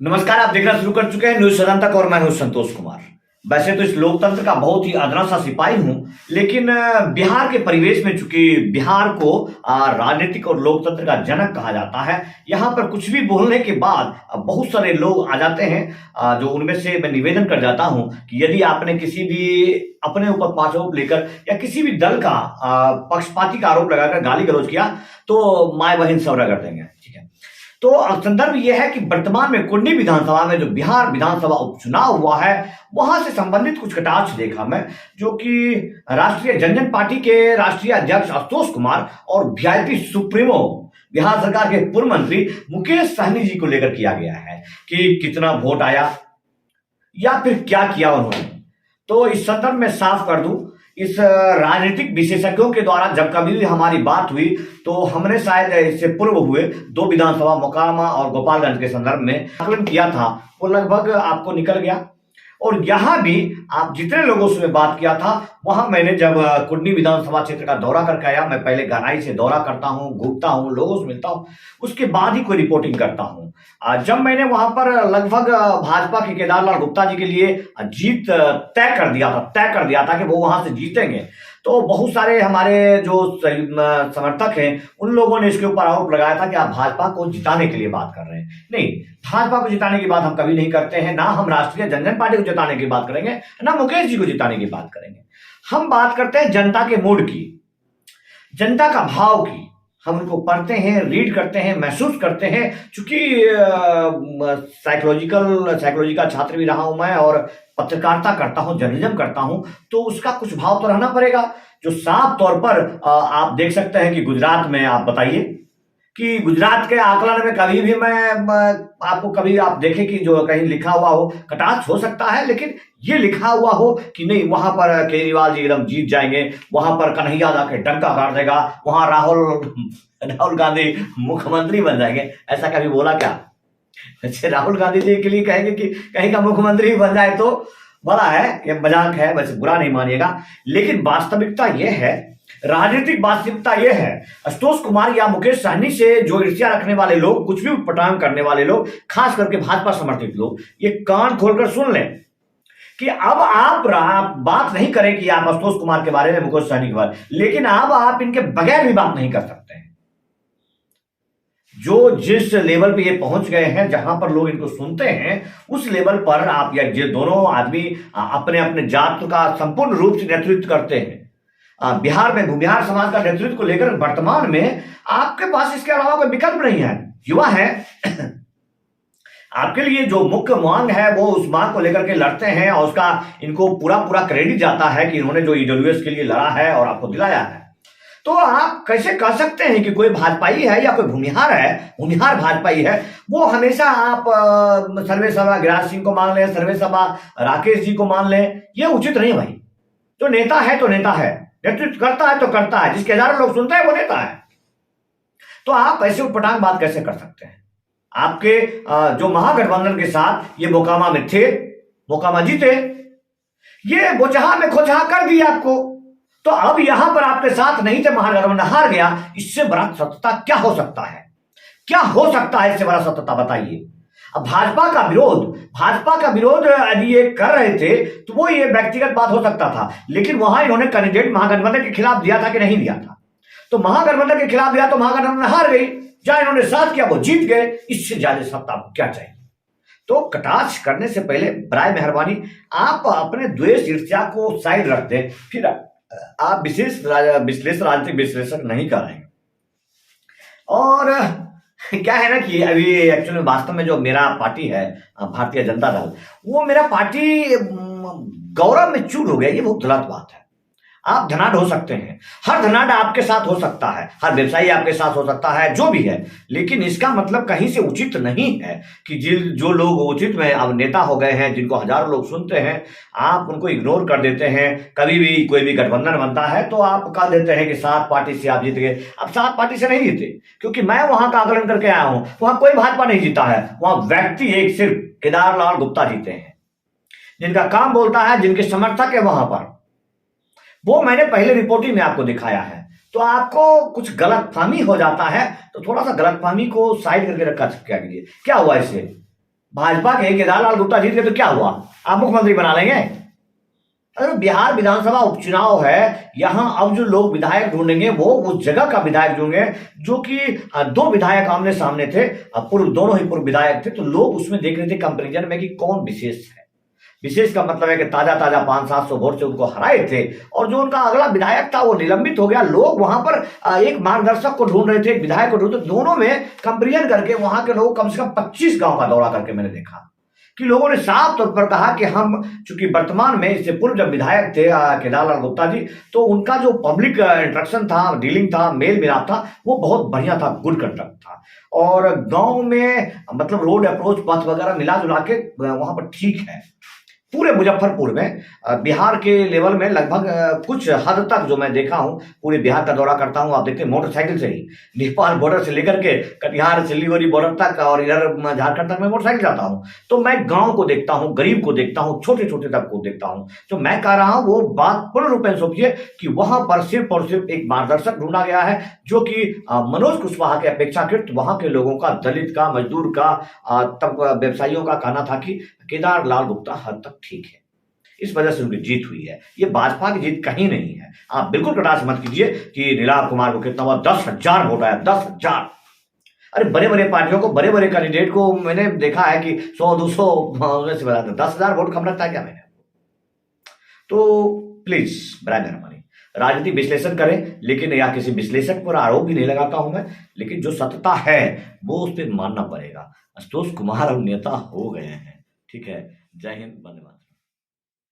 नमस्कार। आप देखना शुरू कर चुके हैं न्यूज सदन तक और मैं हूं संतोष कुमार। वैसे तो इस लोकतंत्र का बहुत ही अदना सा सिपाही हूं, लेकिन बिहार के परिवेश में चूंकि बिहार को राजनीतिक और लोकतंत्र का जनक कहा जाता है, यहाँ पर कुछ भी बोलने के बाद बहुत सारे लोग आ जाते हैं, जो उनमें से मैं निवेदन कर जाता हूं कि यदि आपने किसी भी अपने ऊपर आरोप लेकर या किसी भी दल का पक्षपाती का आरोप लगाकर गाली गलौज किया तो माए बहन सौरा कर देंगे। ठीक है, तो संदर्भ यह है कि वर्तमान में कुंडी विधानसभा में जो बिहार विधानसभा उपचुनाव हुआ है, वहां से संबंधित कुछ कटाक्ष देखा मैं, जो कि राष्ट्रीय जनजन पार्टी के राष्ट्रीय अध्यक्ष आशुतोष कुमार और वीआईपी सुप्रीमो बिहार सरकार के पूर्व मंत्री मुकेश सहनी जी को लेकर किया गया है कि कितना वोट आया या फिर क्या किया उन्होंने। तो इस संदर्भ में साफ कर दूं, इस राजनीतिक विशेषज्ञों के द्वारा जब कभी भी हमारी बात हुई तो हमने शायद इससे पूर्व हुए दो विधानसभा मोकामा और गोपालगंज के संदर्भ में आकलन किया था, वो लगभग आपको निकल गया। और यहां भी आप जितने लोगों से बात किया था, वहां मैंने जब कुंडी विधानसभा क्षेत्र का दौरा करके आया, मैं पहले गहराई से दौरा करता हूं, घूमता हूं, लोगों से मिलता हूं, उसके बाद ही कोई रिपोर्टिंग करता हूं। जब मैंने वहां पर लगभग भाजपा के केदारलाल गुप्ता जी के लिए जीत तय कर दिया था कि वो वहां से जीतेंगे, तो बहुत सारे हमारे जो समर्थक हैं उन लोगों ने इसके ऊपर आरोप लगाया था कि आप भाजपा को जिताने के लिए बात कर रहे हैं। नहीं, भाजपा को जिताने की बात हम कभी नहीं करते हैं, ना हम राष्ट्रीय जनजन पार्टी को जिताने की बात करेंगे, ना मुकेश जी को जिताने की बात करेंगे। हम बात करते हैं जनता के मूड की, जनता का भाव की। हम उनको पढ़ते हैं, रीड करते हैं, महसूस करते हैं। चूंकि साइकोलॉजी का छात्र भी रहा हूं मैं और पत्रकारिता करता हूं, जर्नलिज्म करता हूं, तो उसका कुछ भाव तो रहना पड़ेगा। जो साफ तौर पर आप देख सकते हैं कि गुजरात में, आप बताइए कि गुजरात के आकलन में कभी भी मैं आपको कभी आप देखें कि जो कहीं लिखा हुआ हो, कटाक्ष हो सकता है, लेकिन ये लिखा हुआ हो कि नहीं वहां पर केजरीवाल जी एकदम जीत जाएंगे, वहां पर कन्हैया जाके डंका गाड़ देगा, वहां राहुल गांधी मुख्यमंत्री बन जाएंगे, ऐसा कभी बोला क्या? वैसे राहुल गांधी जी के लिए कहेंगे कि कहीं का मुख्यमंत्री बन जाए तो बड़ा है, ये मजाक है, वैसे बुरा नहीं मानिएगा। लेकिन वास्तविकता यह है, राजनीतिक वास्तविकता यह है, आशुतोष कुमार या मुकेश सहनी से जो ईर्ष्या रखने वाले लोग, कुछ भी उटपटांग करने वाले लोग, खास करके भाजपा समर्थित लोग, ये कान खोलकर सुन लें कि अब आप बात नहीं करें कि आप आशुतोष कुमार के बारे में, मुकेश सहनी के बारे में, लेकिन अब आप इनके बगैर भी बात नहीं कर सकते हैं। जो जिस लेवल पे ये पहुंच गए हैं, जहां पर लोग इनको सुनते हैं, उस लेवल पर आप या ये दोनों आदमी अपने अपने जात का संपूर्ण रूप से नेतृत्व करते हैं। बिहार में भूमिहार समाज का नेतृत्व को लेकर वर्तमान में आपके पास इसके अलावा कोई विकल्प नहीं है। युवा है आपके लिए जो मुख्य मांग है वो उस मांग को लेकर के लड़ते हैं और उसका इनको पूरा क्रेडिट जाता है कि इन्होंने जो ईडब्ल्यूएस के लिए लड़ा है और आपको दिलाया है। तो आप कैसे कह सकते हैं कि कोई भाजपाई है या कोई भूमिहार है, भूमिहार भाजपाई है, वो हमेशा आप सर्वे सभा गिरिराज सिंह को मान लें, सर्वे सभा राकेश जी को मान लें, ये उचित नहीं भाई। जो नेता है तो नेता है, नेतृत्व करता है तो करता है, जिसके हजारों लोग सुनते हैं वो नेता है। तो आप ऐसे उटपटांग बात कैसे कर सकते हैं? आपके जो महागठबंधन के साथ ये मोकामा में थे, मोकामा जीते, ये बोचहा में खोचहा कर दिया आपको, तो अब यहां पर आपके साथ नहीं थे, महागठबंधन हार गया। इससे बड़ा सत्यता क्या हो सकता है? क्या हो सकता है इससे बड़ा सत्यता, बताइए। अब भाजपा का विरोध यदि ये कर रहे थे तो वो ये व्यक्तिगत बात हो सकता था, लेकिन वहां इन्होंने कैंडिडेट महागठबंधन के खिलाफ दिया था कि नहीं दिया था? तो महागठबंधन के खिलाफ दिया तो महागठबंधन हार गई, जहां इन्होंने साथ किया वो जीत गए। इससे ज्यादा सत्ता आपको क्या चाहिए? तो कटाक्ष करने से पहले बराए मेहरबानी आप अपने द्वेष ईर्ष्या को साइड रख दें, फिर आप राजनीतिक विश्लेषक नहीं करेंगे। और क्या है ना कि अभी एक्चुअली वास्तव में जो मेरा पार्टी है भारतीय जनता दल, वो मेरा पार्टी गौरव में चूर हो गया, ये बहुत गलत बात है। आप धनाढ़ हो सकते हैं, हर धनाढ़ आपके साथ हो सकता है, हर व्यवसायी आपके साथ हो सकता है, जो भी है, लेकिन इसका मतलब कहीं से उचित नहीं है कि जो लोग उचित में अब नेता हो गए हैं, जिनको हजारों लोग सुनते हैं, आप उनको इग्नोर कर देते हैं। कभी भी कोई भी गठबंधन बनता है तो आप कह देते हैं कि 7 पार्टी से आप जीत गए। अब 7 पार्टी से नहीं जीते, क्योंकि मैं वहां का आकलन करके आया हूं, वहां कोई भाजपा नहीं जीता है, वहां व्यक्ति एक सिर्फ केदारलाल गुप्ता जीते हैं, जिनका काम बोलता है, जिनके समर्थक है वहां पर। वो मैंने पहले रिपोर्टिंग में आपको दिखाया है। तो आपको कुछ गलतफहमी हो जाता है, तो थोड़ा सा गलतफहमी को साइड करके रखा क्या कीजिए। क्या हुआ इससे? भाजपा के केदारलाल गुप्ता जीत गए तो क्या हुआ, आप मुख्यमंत्री बना लेंगे? अरे बिहार विधानसभा उपचुनाव है, यहां अब जो लोग विधायक ढूंढेंगे वो उस जगह का विधायक ढूंढेंगे जो कि दो विधायक आमने सामने थे, पूर्व दोनों ही पूर्व विधायक थे, तो लोग उसमें देख रहे थे कंपेरिजन में कि कौन विशेष है। विशेष का मतलब है कि ताजा ताजा 500-700 वोट से उनको हराए थे, और जो उनका अगला विधायक था वो निलंबित हो गया। लोग वहां पर एक मार्गदर्शक को ढूंढ रहे थे, एक विधायक को ढूंढ रहे थे। दोनों में कंपेरिजन करके वहां के लोग कम से कम 25 गांव का दौरा करके मैंने देखा कि लोगों ने साफ तौर पर कहा कि हम, चूंकि वर्तमान में इससे पूर्व जब विधायक थे केदारलाल गुप्ता जी, तो उनका जो पब्लिक इंटरेक्शन था, डीलिंग था, मेल मिलाप था, वो बहुत बढ़िया था, गुड कंडक्ट था। और गांव में मतलब रोड अप्रोच पथ वगैरह मिला जुला के वहां पर ठीक है। पूरे मुजफ्फरपुर में बिहार के लेवल में लगभग कुछ हद तक जो मैं देखा हूं, पूरे बिहार का दौरा करता हूं, आप देखते हैं मोटरसाइकिल से ही नेपाल बॉर्डर से लेकर के कटिहार सिलीगुड़ी बॉर्डर तक और इधर झारखंड तक मैं मोटरसाइकिल जाता हूं, तो मैं गांव को देखता हूं, गरीब को देखता हूं, छोटे छोटे तक को देखता हूं। तो मैं कह रहा हूं वो बात पूर्ण रूप में सोचिए कि वहां पर सिर्फ और सिर्फ एक मार्गदर्शक ढूंढा गया है जो कि मनोज कुशवाहा के अपेक्षाकृत वहां के लोगों का, दलित का, मजदूर का, तब व्यवसायियों का कहना था कि केदारलाल गुप्ता हद तक ठीक है, इस वजह से उनकी जीत हुई है। ये भाजपा की जीत कहीं नहीं है। आप बिल्कुल कटाक्ष मत कीजिए कि नीलाभ कुमार को कितना हुआ, 10,000 वोट आया, 10,000। अरे बड़े बड़े पार्टियों को, बड़े बड़े कैंडिडेट को मैंने देखा है कि 100-200 से बताते, 10,000 वोट कम रखता है क्या मैंने? तो प्लीज बराए मेहरबानी राजनीतिक विश्लेषण करें, लेकिन या किसी विश्लेषक पर आरोप भी नहीं लगाता हूं मैं, लेकिन जो सत्यता है वो उस पर मानना पड़ेगा। आशुतोष कुमार अब नेता हो गए हैं, ठीक है। जय हिंद, वंदे मातरम।